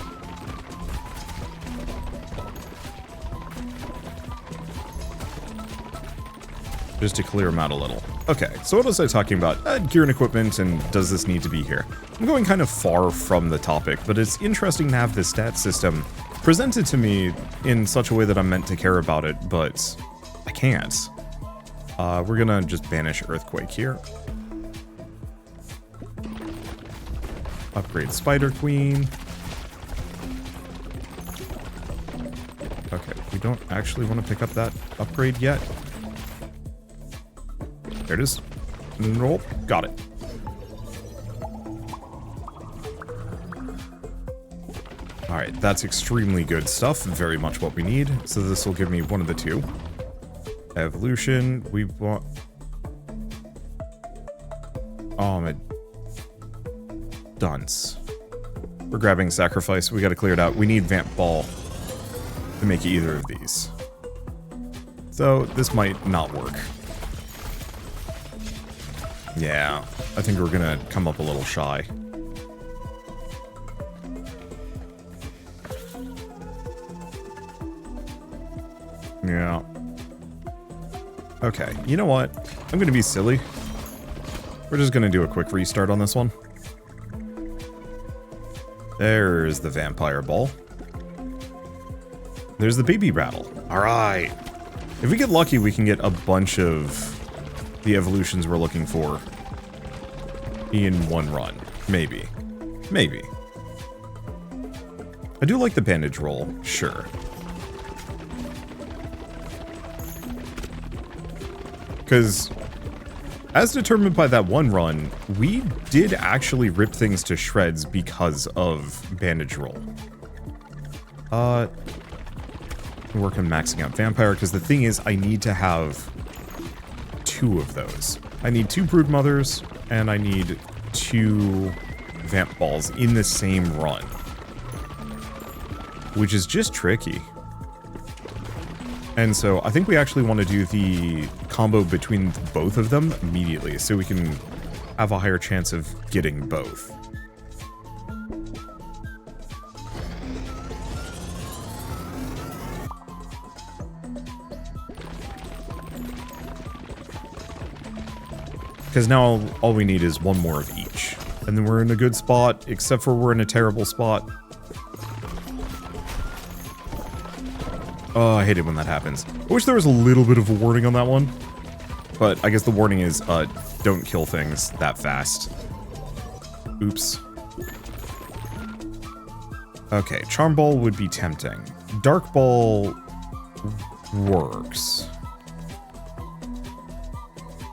Just to clear them out a little. Okay, so what was I talking about? Gear and equipment, and does this need to be here? I'm going kind of far from the topic, but it's interesting to have this stat system presented to me in such a way that I'm meant to care about it, but I can't. We're gonna just banish Earthquake here. Upgrade Spider Queen. Okay, we don't actually want to pick up that upgrade yet. There it is. Nope, got it. Alright, that's extremely good stuff. Very much what we need. So this will give me one of the 2. Evolution, we want... Oh, my... Dunce. We're grabbing Sacrifice. We gotta clear it out. We need Vamp Ball to make either of these. So, this might not work. Yeah, I think we're gonna come up a little shy. Yeah. Okay, you know what? I'm gonna be silly. We're just gonna do a quick restart on this one. There's the Vampire Ball. There's the Baby Rattle. Alright. If we get lucky, we can get a bunch of the evolutions we're looking for in one run. Maybe. Maybe. I do like the bandage roll, sure. Because, as determined by that one run, we did actually rip things to shreds because of bandage roll. Work on maxing out Vampire, because the thing is, I need to have 2 of those. I need 2 Brood Mothers, and I need 2 Vamp Balls in the same run. Which is just tricky. And so, I think we actually want to do the combo between both of them immediately, so we can have a higher chance of getting both. Because now all we need is 1 more of each. And then we're in a good spot, except for we're in a terrible spot. Oh, I hate it when that happens. I wish there was a little bit of a warning on that one. But I guess the warning is, don't kill things that fast. Oops. Okay, Charm Ball would be tempting. Dark Ball works.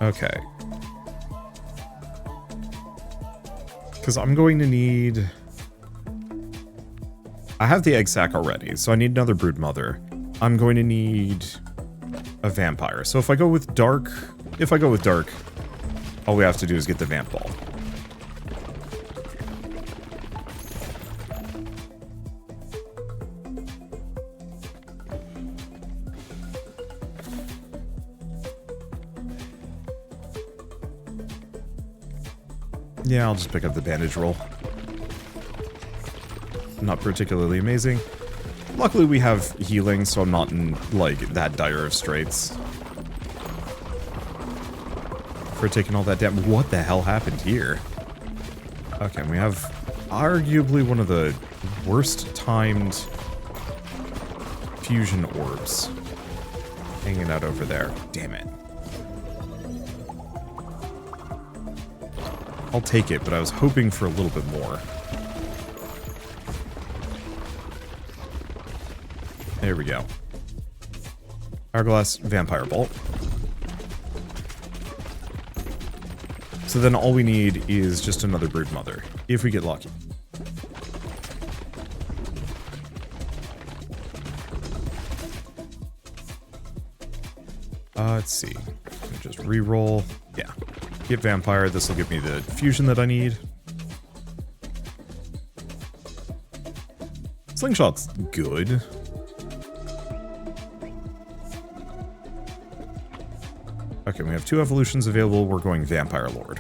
Okay. Because I'm going to need... I have the egg sac already, so I need another brood mother. I'm going to need a vampire. So if I go with dark, all we have to do is get the vamp ball. Yeah, I'll just pick up the bandage roll. Not particularly amazing. Luckily we have healing, so I'm not in, like, that dire of straits. For taking all that damage. What the hell happened here? Okay, we have arguably one of the worst timed fusion orbs hanging out over there. Damn it. I'll take it, but I was hoping for a little bit more. There we go. Hourglass Vampire Bolt. So then all we need is just another Broodmother, if we get lucky. Let's see. Just re-roll. Yeah. Get Vampire. This will give me the fusion that I need. Slingshot's good. Okay, we have 2 evolutions available. We're going Vampire Lord.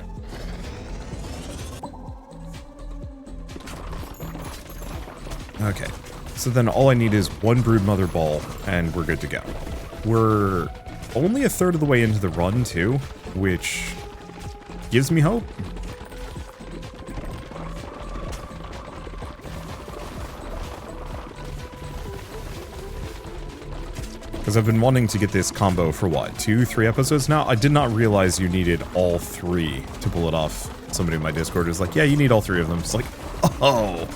Okay, so then all I need is 1 Broodmother Ball, and we're good to go. We're only a third of the way into the run, too, which gives me hope. Because I've been wanting to get this combo for what, 2-3 episodes now? I did not realize you needed all 3 to pull it off. Somebody in my Discord was like, yeah, you need all 3 of them. It's like, oh.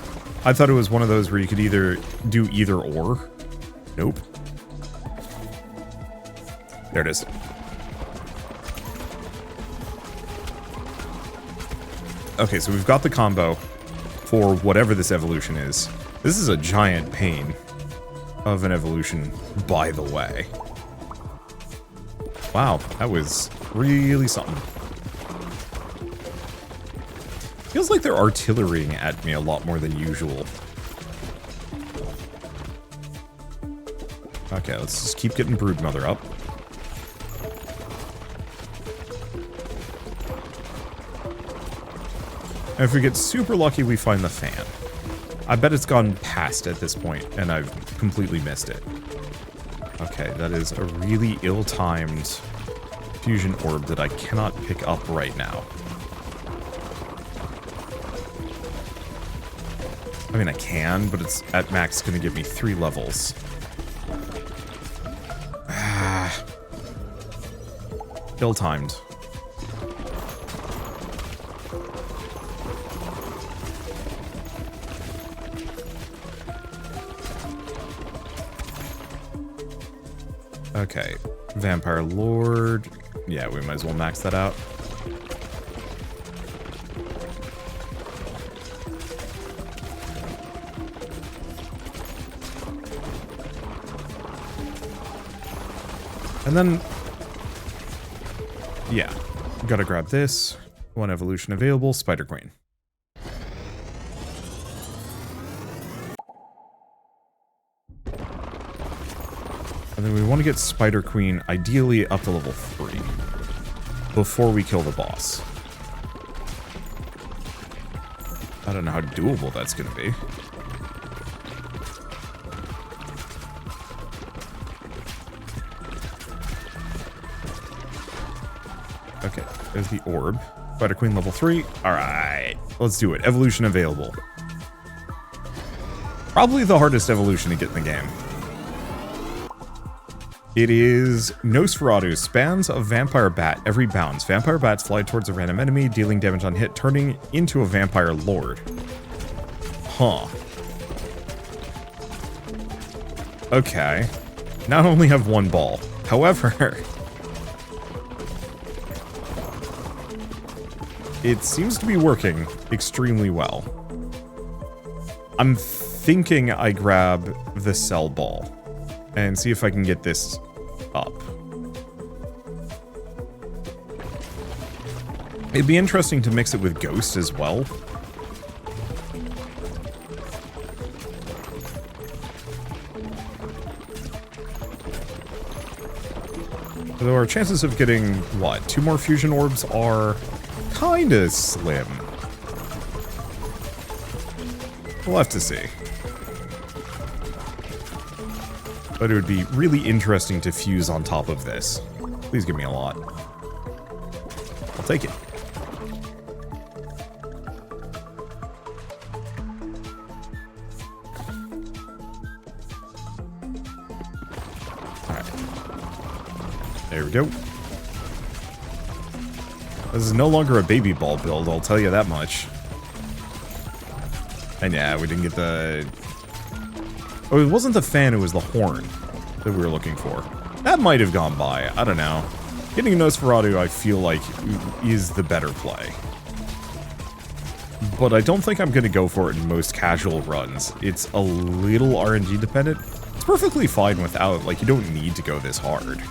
I thought it was one of those where you could either do either or. Nope. There it is. Okay, so we've got the combo for whatever this evolution is. This is a giant pain of an evolution, by the way. Wow, that was really something. Feels like they're artillerying at me a lot more than usual. Okay, let's just keep getting Broodmother up. And if we get super lucky, we find the fan. I bet it's gone past at this point, and I've completely missed it. Okay, that is a really ill-timed fusion orb that I cannot pick up right now. I mean, I can, but it's at max going to give me 3 levels. Ill-timed. Okay, Vampire Lord. Yeah, we might as well max that out. And then, yeah, gotta grab this. 1 evolution available, Spider Queen. And then we want to get Spider Queen ideally up to level 3 before we kill the boss. I don't know how doable that's going to be. Okay, there's the orb. Spider Queen level 3. Alright, let's do it. Evolution available. Probably the hardest evolution to get in the game. It is Nosferatu, spans a vampire bat every bounce. Vampire bats fly towards a random enemy, dealing damage on hit, turning into a vampire lord. Huh. Okay. Not only have 1 ball. However, it seems to be working extremely well. I'm thinking I grab the cell ball and see if I can get this up. It'd be interesting to mix it with Ghost as well. Although our chances of getting, what, 2 more fusion orbs are kinda slim. We'll have to see. But it would be really interesting to fuse on top of this. Please give me a lot. I'll take it. Alright. There we go. This is no longer a baby ball build, I'll tell you that much. And yeah, we didn't get the... Oh, it wasn't the fan, it was the horn that we were looking for. That might have gone by, I don't know. Getting a Nosferatu, I feel like, is the better play. But I don't think I'm going to go for it in most casual runs. It's a little RNG dependent. It's perfectly fine without, like, you don't need to go this hard.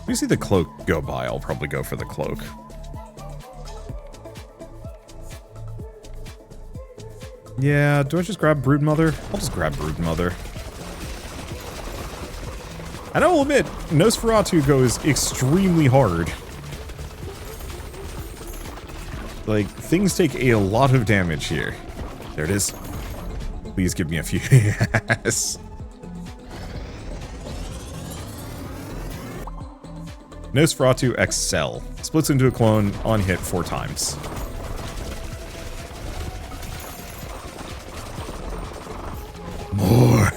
If you see the cloak go by, I'll probably go for the cloak. Yeah, do I just grab Broodmother? I'll just grab Broodmother. And I will admit, Nosferatu goes extremely hard. Like, things take a lot of damage here. There it is. Please give me a few. Yes. Nosferatu XL. Splits into a clone on hit 4 times. More.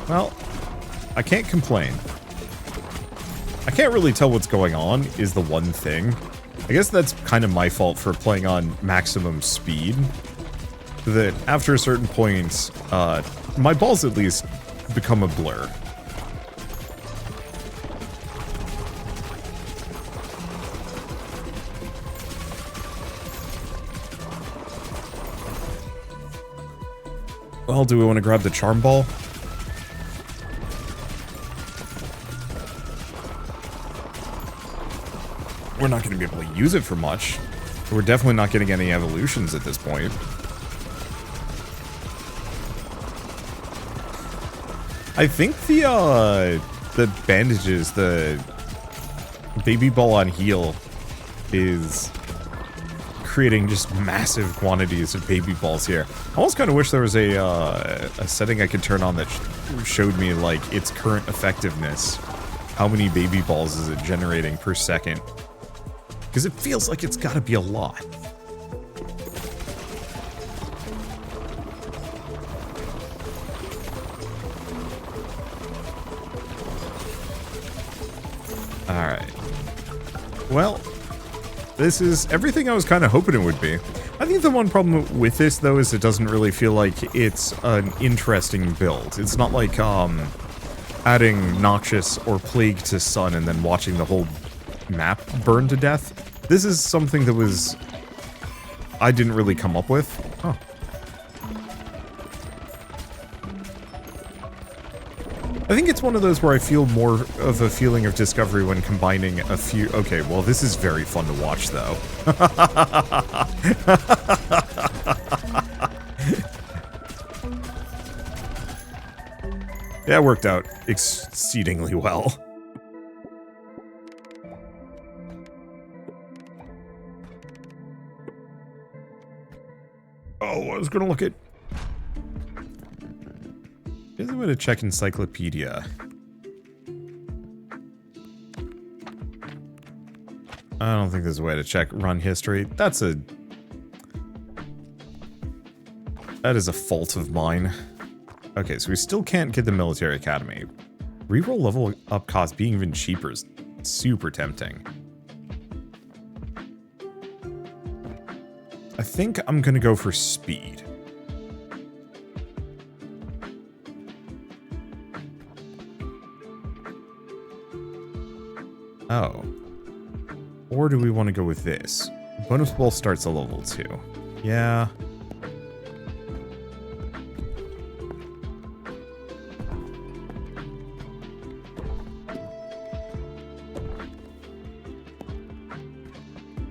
Well, I can't complain. I can't really tell what's going on, is the one thing. I guess that's kind of my fault for playing on maximum speed. That after a certain point, my balls at least become a blur. Well, do we want to grab the charm ball? We're not going to be able to use it for much. We're definitely not getting any evolutions at this point. I think the bandages, the baby ball on heal is creating just massive quantities of baby balls here. I almost kind of wish there was a setting I could turn on that showed me, like, its current effectiveness. How many baby balls is it generating per second? Because it feels like it's got to be a lot. Alright. Well, this is everything I was kind of hoping it would be. I think the one problem with this, though, is it doesn't really feel like it's an interesting build. It's not like, adding Noxious or Plague to Sun and then watching the whole map burn to death. This is something that was... I didn't really come up with. Huh. I think it's one of those where I feel more of a feeling of discovery when combining a few... Okay, well, this is very fun to watch, though. Yeah, it worked out exceedingly well. Oh, I was gonna look at... Is there a way to check encyclopedia? I don't think there's a way to check run history. That is a fault of mine. Okay, so we still can't get the military academy. Reroll level up cost being even cheaper is super tempting. I think I'm gonna go for speed. Oh. Or do we want to go with this? Bonus ball starts at level 2. Yeah.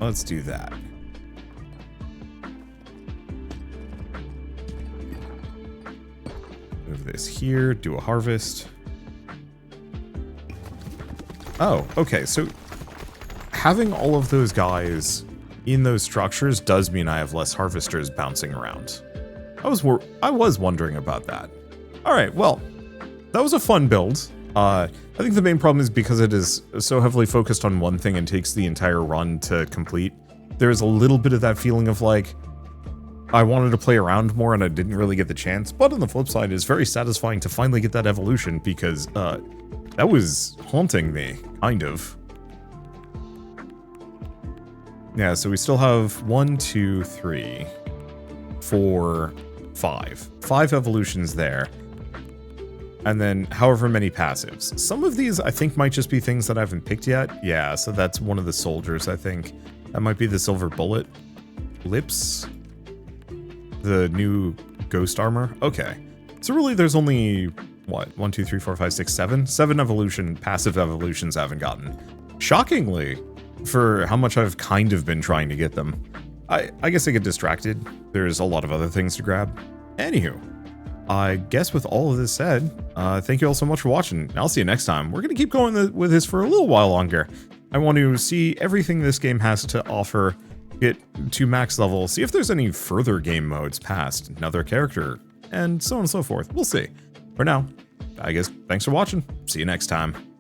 Let's do that. Move this here, do a harvest. Oh, okay, so having all of those guys in those structures does mean I have less harvesters bouncing around. I was wondering about that. Alright, well, that was a fun build. I think the main problem is because it is so heavily focused on one thing and takes the entire run to complete. There's a little bit of that feeling of like, I wanted to play around more and I didn't really get the chance, but on the flip side, it's very satisfying to finally get that evolution because that was haunting me, kind of. Yeah, so we still have 1, 2, 3, 4, 5. 5 evolutions there. And then however many passives. Some of these I think might just be things that I haven't picked yet. Yeah, so that's one of the soldiers, I think. That might be the silver bullet. Lips. The new ghost armor. Okay. So really there's only, what, 1, 2, 3, 4, 5, 6, 7? 7 evolution, passive evolutions I haven't gotten. Shockingly, for how much I've kind of been trying to get them. I guess I get distracted. There's a lot of other things to grab. Anywho. I guess with all of this said, thank you all so much for watching. I'll see you next time. We're going to keep going with this for a little while longer. I want to see everything this game has to offer, get to max level, see if there's any further game modes past another character, and so on and so forth. We'll see. For now, I guess thanks for watching. See you next time.